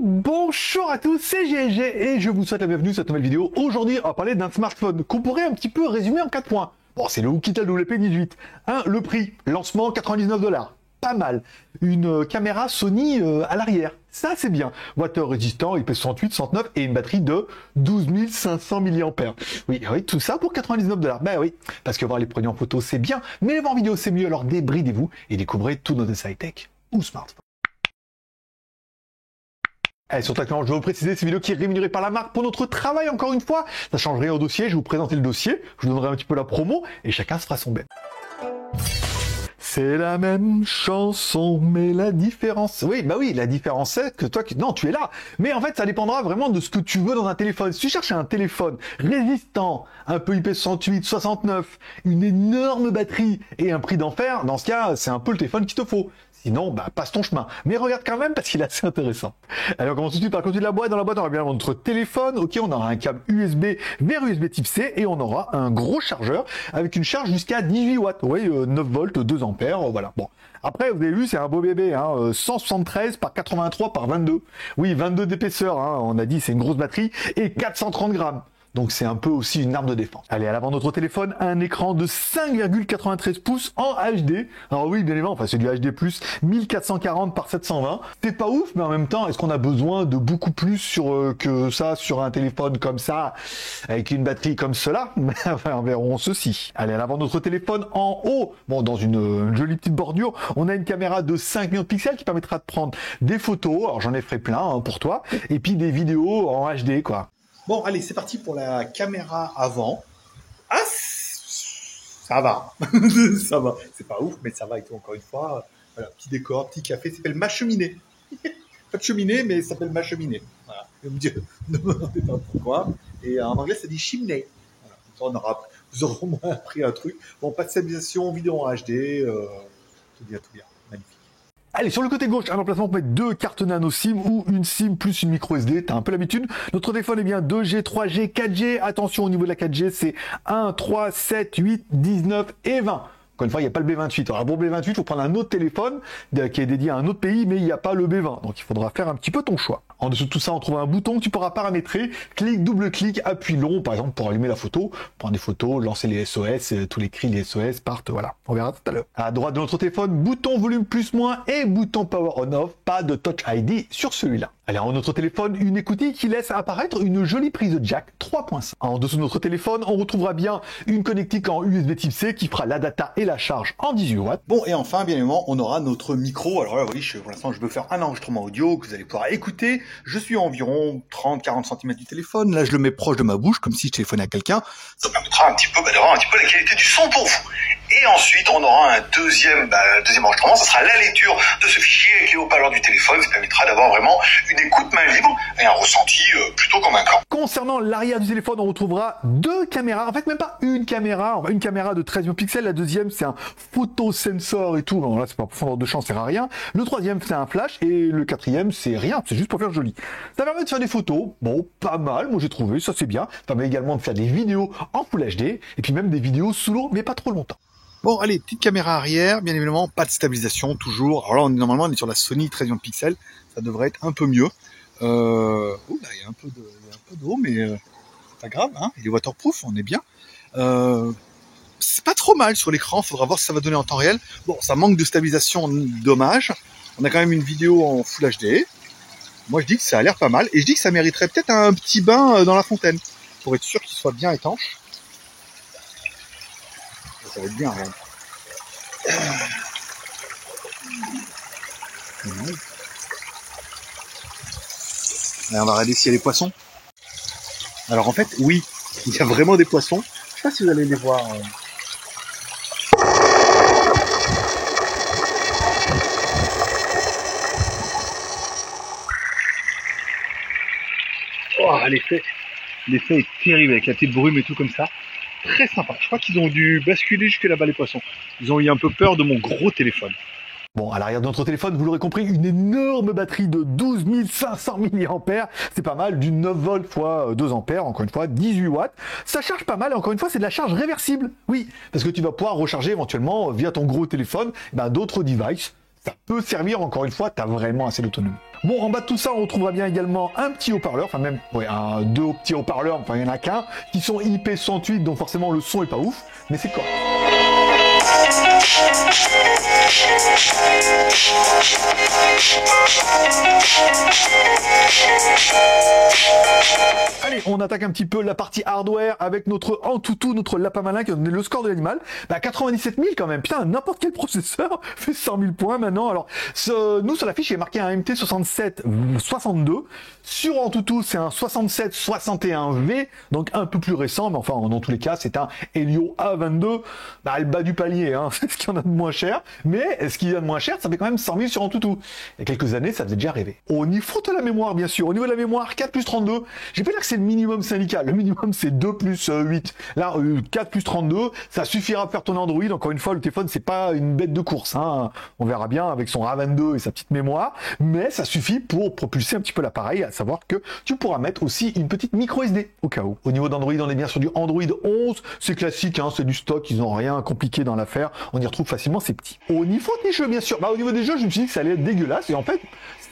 Bonjour à tous, c'est GLG et je vous souhaite la bienvenue sur cette nouvelle vidéo. Aujourd'hui, on va parler d'un smartphone qu'on pourrait un petit peu résumer en 4 points. Bon, c'est le Oukitel WP18. Le prix, lancement 99 $. Pas mal. Une caméra Sony à l'arrière. Ça, c'est bien. Water résistant, IP68, 109 et une batterie de 12 500 mAh. Oui, tout ça pour 99 $. Ben oui, parce que voir les produits en photo, c'est bien, mais les voir en vidéo, c'est mieux. Alors débridez-vous et découvrez tous nos essais high-tech ou smartphones. Et surtout, je vais vous préciser, cette vidéo qui est rémunérée par la marque pour notre travail, encore une fois. Ça change rien au dossier, je vais vous présenter le dossier, je vous donnerai un petit peu la promo, et chacun se fera son bête. C'est la même chanson, mais la différence... Oui, bah oui, la différence c'est que toi... Non, tu es là. Mais en fait, ça dépendra vraiment de ce que tu veux dans un téléphone. Si tu cherches un téléphone résistant, un peu IP68, 69, une énorme batterie et un prix d'enfer, dans ce cas, c'est un peu le téléphone qu'il te faut. Sinon, bah, passe ton chemin. Mais regarde quand même parce qu'il est assez intéressant. Allez, on commence tout de suite par le côté de la boîte. Dans la boîte, on aura bien notre téléphone. Ok, on aura un câble USB vers USB type C et on aura un gros chargeur avec une charge jusqu'à 18 watts. Oui, 9 volts, 2 ampères. Voilà. Bon. Après, vous avez vu, c'est un beau bébé. 173 par 83 par 22. Oui, 22 d'épaisseur. On a dit, c'est une grosse batterie. Et 430 grammes. Donc c'est un peu aussi une arme de défense. Allez, à l'avant de notre téléphone, un écran de 5,93 pouces en HD. Alors oui, bien évidemment, c'est du HD+, 1440 par 720. C'est pas ouf, mais en même temps, est-ce qu'on a besoin de beaucoup plus que ça sur un téléphone comme ça, avec une batterie comme cela? Enfin, verrons ceci. Allez, à l'avant de notre téléphone, en haut, bon, dans une jolie petite bordure, on a une caméra de 5 millions de pixels qui permettra de prendre des photos, alors j'en ai fait plein pour toi, et puis des vidéos en HD, quoi. Bon, allez, c'est parti pour la caméra avant. Ah, ça va. Ça va. C'est pas ouf, mais ça va et tout, encore une fois. Voilà, petit décor, petit café, ça s'appelle ma cheminée. Pas de cheminée, mais ça s'appelle ma cheminée. Voilà. Ne me demandez pas pourquoi. Et en anglais, ça dit chimney. Voilà. Vous aurez au moins appris un truc. Bon, pas de stabilisation, vidéo en HD. Tout bien, tout bien. Magnifique. Allez, sur le côté gauche, un emplacement pour mettre 2 cartes nano SIM ou une SIM plus une micro SD, t'as un peu l'habitude. Notre téléphone est bien 2G, 3G, 4G. Attention, au niveau de la 4G, c'est 1, 3, 7, 8, 19 et 20. Encore une fois, il n'y a pas le B28. Alors, pour le B28, il faut prendre un autre téléphone qui est dédié à un autre pays, mais il n'y a pas le B20. Donc, il faudra faire un petit peu ton choix. En dessous de tout ça, on trouve un bouton que tu pourras paramétrer. Clic, double-clic, appui long, par exemple, pour allumer la photo, prendre des photos, lancer les SOS, tous les cris, les SOS partent, voilà. On verra tout à l'heure. À droite de notre téléphone, bouton volume plus-moins et bouton power on-off. Pas de Touch ID sur celui-là. Allez, en notre téléphone, une écoutille qui laisse apparaître une jolie prise de jack 3.5. En dessous de notre téléphone, on retrouvera bien une connectique en USB type C qui fera la data et la charge en 18 watts. Bon, et enfin, bien évidemment, on aura notre micro. Alors là, oui, pour l'instant, je veux faire un enregistrement audio que vous allez pouvoir écouter. Je suis à environ 30-40 cm du téléphone. Là, je le mets proche de ma bouche, comme si je téléphonais à quelqu'un. Ça permettra un petit peu d'avoir un petit peu la qualité du son pour vous. Et ensuite, on aura un deuxième enregistrement. Ça sera la lecture de ce fichier avec les haut-parleurs du téléphone. Ça permettra d'avoir vraiment une écoute main libre et un ressenti plutôt convaincant. Concernant l'arrière du téléphone, on retrouvera 2 caméras. En fait, même pas une caméra. Une caméra de 13 millions de pixels. La deuxième, c'est un photosensor et tout. Bon, là, c'est pas profondeur de champ, ça sert à rien. Le troisième, c'est un flash. Et le quatrième, c'est rien. C'est juste pour faire joli. Ça permet de faire des photos. Bon, pas mal. Moi, j'ai trouvé. Ça, c'est bien. Ça permet également de faire des vidéos en Full HD. Et puis même des vidéos sous l'eau, mais pas trop longtemps. Bon, allez, petite caméra arrière, bien évidemment, pas de stabilisation, toujours. Alors là, normalement, on est sur la Sony 13 millions de pixels, ça devrait être un peu mieux. Là, il y a un peu d'eau, mais pas grave, hein, il est waterproof, on est bien. C'est pas trop mal sur l'écran, faudra voir ce que ça va donner en temps réel. Bon, ça manque de stabilisation, dommage. On a quand même une vidéo en Full HD. Moi, je dis que ça a l'air pas mal, et je dis que ça mériterait peut-être un petit bain dans la fontaine, pour être sûr qu'il soit bien étanche. Ça va être bien, regarde. Allez, on va regarder s'il y a des poissons. Alors en fait, oui, il y a vraiment des poissons. Je sais pas si vous allez les voir. Oh, l'effet est terrible avec la petite brume et tout comme ça. Très sympa. Je crois qu'ils ont dû basculer jusque là-bas les poissons. Ils ont eu un peu peur de mon gros téléphone. Bon, à l'arrière de notre téléphone, vous l'aurez compris, une énorme batterie de 12 500 mAh. C'est pas mal, du 9 volts x 2 ampères, encore une fois, 18 watts. Ça charge pas mal, et encore une fois, c'est de la charge réversible. Oui, parce que tu vas pouvoir recharger éventuellement via ton gros téléphone d'autres devices. ça peut servir, encore une fois, tu as vraiment assez d'autonomie. Bon, en bas de tout ça, on retrouvera bien également un petit haut-parleur, enfin même deux petits haut-parleurs, enfin il n'y en a qu'un, qui sont IP68, donc forcément le son est pas ouf, mais c'est correct. Allez, on attaque un petit peu la partie hardware avec notre Antutu, notre lapin malin qui a donné le score de l'animal. 97 000 quand même. Putain, n'importe quel processeur fait 100 000 points maintenant. Alors, nous sur la fiche, il est marqué un MT 6762. Sur Antutu, c'est un 6761V, donc un peu plus récent, mais enfin, dans tous les cas, c'est un Helio A22. Le bas du palier, hein, c'est ce qu'il y en a de moins cher. Mais ce qu'il y a de moins cher, ça fait quand même 100 000 sur Antutu. Il y a quelques années, ça faisait déjà rêver. Au niveau de la mémoire, bien sûr. Au niveau de la mémoire, 4 plus 32. J'ai pas dire que c'est le minimum syndical. Le minimum, c'est 2 plus 8. Là, 4 plus 32, ça suffira à faire ton Android. Encore une fois, le téléphone, c'est pas une bête de course. Hein. On verra bien avec son A22 et sa petite mémoire. Mais ça suffit pour propulser un petit peu l'appareil. À savoir que tu pourras mettre aussi une petite micro SD au cas où. Au niveau d'Android, on est bien sur du Android 11. C'est classique, hein, c'est du stock. Ils n'ont rien compliqué dans l'affaire. On y retrouve facilement ces petits. Au niveau des jeux, bien sûr. Au niveau des jeux, je me suis dit que ça allait être dégueulasse. Et en fait,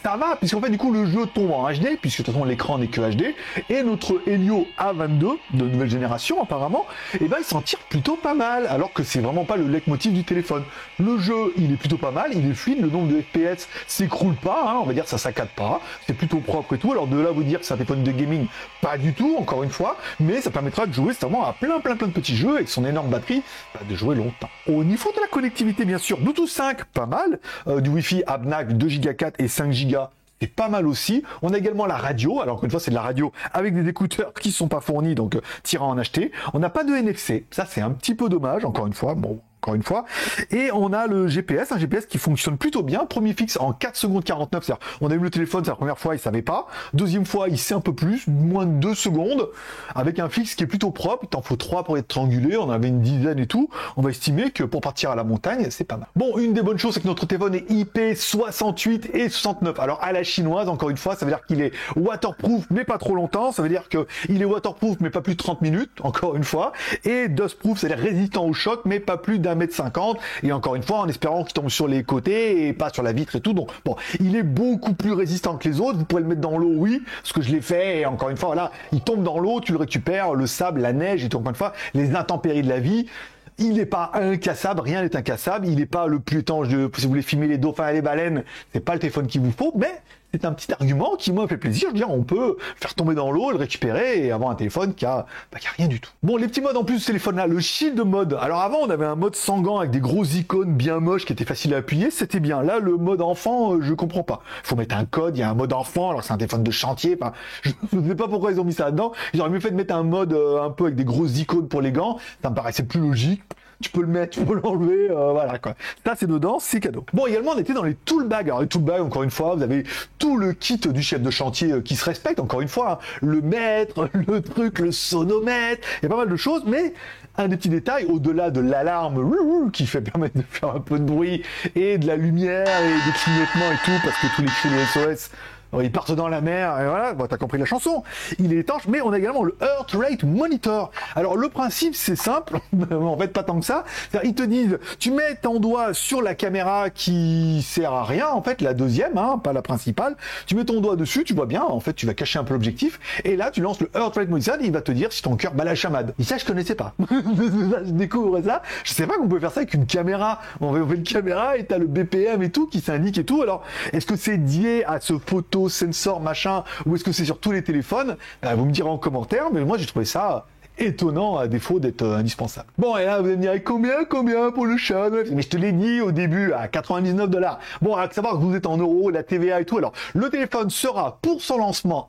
ça va, puisqu'en fait, du coup, le jeu tombe en HD, puisque de toute façon, l'écran n'est que HD, et notre Helio A22, de nouvelle génération, apparemment, il s'en tire plutôt pas mal, alors que c'est vraiment pas le leitmotiv du téléphone. Le jeu, il est plutôt pas mal, il est fluide, le nombre de FPS s'écroule pas, hein, on va dire, ça saccade pas, c'est plutôt propre et tout, alors de là, vous dire que c'est un téléphone de gaming, pas du tout, encore une fois, mais ça permettra de jouer, à plein de petits jeux, avec son énorme batterie, de jouer longtemps. Au niveau de la connectivité, bien sûr, Bluetooth 5, pas mal, du Wi-Fi ABNAC 2 Go 4 et 5 Go, c'est pas mal aussi. On a également la radio. Alors, encore une fois, c'est de la radio avec des écouteurs qui sont pas fournis, donc tira en acheter. On n'a pas de NFC. Ça, c'est un petit peu dommage, encore une fois. Bon, encore une fois. Et on a le GPS, un GPS qui fonctionne plutôt bien. Premier fixe en 4 secondes 49. C'est-à-dire, on a eu le téléphone, c'est la première fois, il savait pas. Deuxième fois, il sait un peu plus, moins de 2 secondes. Avec un fixe qui est plutôt propre. Il t'en faut 3 pour être triangulé. On avait une dizaine et tout. On va estimer que pour partir à la montagne, c'est pas mal. Bon, une des bonnes choses, c'est que notre téléphone est IP68 et 69. Alors, à la chinoise, encore une fois, ça veut dire qu'il est waterproof, mais pas trop longtemps. Ça veut dire qu'il est waterproof, mais pas plus de 30 minutes, encore une fois. Et dustproof, c'est-à-dire résistant au choc, mais pas plus d'1,50 m. Et encore une fois, en espérant qu'il tombe sur les côtés et pas sur la vitre et tout. Donc, bon, il est beaucoup plus résistant que les autres. Vous pourrez le mettre dans l'eau, oui, ce que je l'ai fait. Et encore une fois, voilà, il tombe dans l'eau, tu le récupères, le sable, la neige, et tout, encore une fois, les intempéries de la vie. Il n'est pas incassable, rien n'est incassable. Il n'est pas le plus étanche si vous voulez filmer les dauphins et les baleines, c'est pas le téléphone qu'il vous faut, mais c'est un petit argument qui, moi, me fait plaisir. Je veux dire, on peut faire tomber dans l'eau, le récupérer et avoir un téléphone qui a rien du tout. Bon, les petits modes en plus de ce téléphone-là, le shield mode. Alors avant, on avait un mode sans gants avec des grosses icônes bien moches qui étaient faciles à appuyer. C'était bien. Là, le mode enfant, je comprends pas. Il faut mettre un code, il y a un mode enfant, alors c'est un téléphone de chantier. Enfin, je ne sais pas pourquoi ils ont mis ça là-dedans. Ils auraient mieux fait de mettre un mode un peu avec des grosses icônes pour les gants. Ça me paraissait plus logique. Tu peux le mettre, tu peux l'enlever, voilà quoi. Ça c'est dedans, c'est cadeau. Bon, également on était dans les toolbags. Alors les toolbags, encore une fois, vous avez tout le kit du chef de chantier qui se respecte, encore une fois, hein. Le mètre, le truc, le sonomètre, il y a pas mal de choses, mais un des petits détails, au-delà de l'alarme qui fait permettre de faire un peu de bruit, et de la lumière, et des clignotements et tout, parce que tous les cris de SOS, ils partent dans la mer, et voilà, bon, t'as compris la chanson. Il est étanche, mais on a également le Heart Rate Monitor. Alors, le principe, c'est simple, en fait, pas tant que ça. C'est-à-dire, ils te disent, tu mets ton doigt sur la caméra qui sert à rien, en fait, la deuxième, hein, pas la principale. Tu mets ton doigt dessus, tu vois bien, en fait, tu vas cacher un peu l'objectif, et là, tu lances le Heart Rate Monitor, et il va te dire si ton cœur bat la chamade. Et ça, je connaissais pas. Je découvre ça. Je sais pas qu'on pouvait faire ça avec une caméra. On fait une caméra, et t'as le BPM et tout, qui s'indique et tout. Alors, est-ce que c'est lié à ce photo sensor machin, ou est-ce que c'est sur tous les téléphones? Vous me direz en commentaire, mais moi j'ai trouvé ça étonnant à défaut d'être indispensable. Bon, et là vous allez me dire combien pour le chat? Mais je te l'ai dit au début à 99 $. Bon, à savoir que vous êtes en euros, la TVA et tout. Alors, le téléphone sera pour son lancement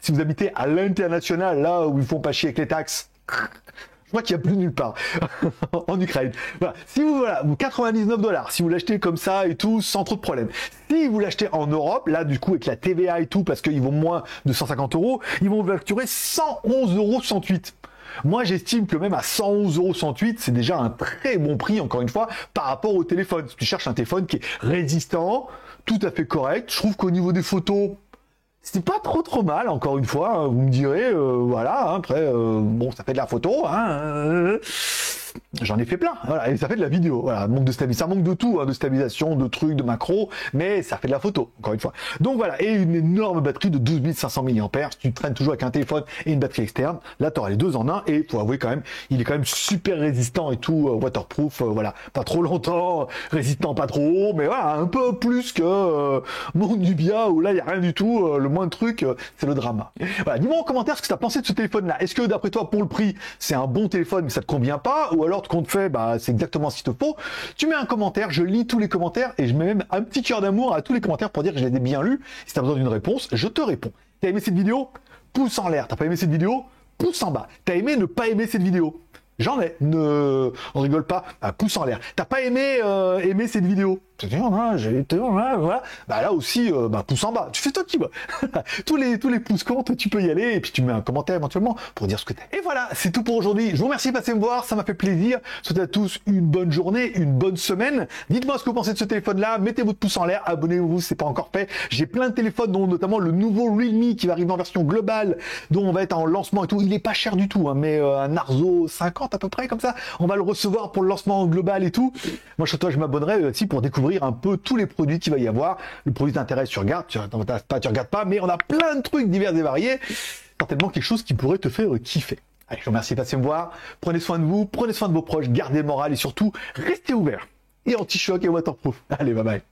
si vous habitez à l'international, là où ils font pas chier avec les taxes. Je crois qu'il n'y a plus nulle part en Ukraine. Voilà. Si vous, 99 $, si vous l'achetez comme ça et tout, sans trop de problème. Si vous l'achetez en Europe, là, du coup, avec la TVA et tout, parce qu'ils vont moins de 150 €, ils vont vous facturer 111,68 €. Moi, j'estime que même à 111,68 €, c'est déjà un très bon prix, encore une fois, par rapport au téléphone. Si tu cherches un téléphone qui est résistant, tout à fait correct. Je trouve qu'au niveau des photos, c'est pas trop mal, encore une fois, hein, vous me direz, voilà, hein, après, bon, ça fait de la photo, hein, J'en ai fait plein, voilà, et ça fait de la vidéo, voilà, manque de stabilisation, ça manque de tout, hein, de stabilisation, de trucs, de macro, mais ça fait de la photo, encore une fois. Donc voilà, et une énorme batterie de 12 500 mAh, si tu traînes toujours avec un téléphone et une batterie externe, là tu auras les deux en un, et faut avouer quand même, il est quand même super résistant et tout, waterproof, voilà, pas trop longtemps, résistant pas trop, mais voilà, un peu plus que mon Nubia, où là il n'y a rien du tout, le moins de trucs, c'est le drama. Voilà, dis-moi en commentaire ce que tu as pensé de ce téléphone-là, est-ce que d'après toi, pour le prix, c'est un bon téléphone, mais ça te convient pas, ou alors qu'on te fait, bah, c'est exactement ce qu'il te faut. Tu mets un commentaire, je lis tous les commentaires et je mets même un petit cœur d'amour à tous les commentaires pour dire que je les ai bien lus. Si tu as besoin d'une réponse, je te réponds. T'as aimé cette vidéo? Pouce en l'air. T'as pas aimé cette vidéo? Pouce en bas. T'as aimé ne pas aimer cette vidéo? J'en ai. On rigole pas. Bah, pouce en l'air. T'as pas aimé aimer cette vidéo? J'ai été, voilà. Bah là aussi, pouce en bas. Tu fais toi qui vois. tous les pouces comptent, tu peux y aller et puis tu mets un commentaire éventuellement pour dire ce que t'as. Et voilà, c'est tout pour aujourd'hui. Je vous remercie de passer me voir, ça m'a fait plaisir. Je souhaite à tous une bonne journée, une bonne semaine. Dites-moi ce que vous pensez de ce téléphone-là. Mettez votre pouce en l'air, abonnez-vous si c'est pas encore fait. J'ai plein de téléphones, dont notamment le nouveau Realme qui va arriver en version globale, dont on va être en lancement et tout. Il est pas cher du tout, hein, mais un Narzo 50 à peu près comme ça. On va le recevoir pour le lancement global et tout. Moi, je m'abonnerai aussi pour découvrir un peu tous les produits qu'il va y avoir. Le produit t'intéresse, tu regardes, tu regardes pas, mais on a plein de trucs divers et variés. Certainement quelque chose qui pourrait te faire kiffer. Allez, je vous remercie de passer me voir. Prenez soin de vous, prenez soin de vos proches, gardez le moral et surtout, restez ouverts. Et anti-choc et waterproof. Allez, bye bye.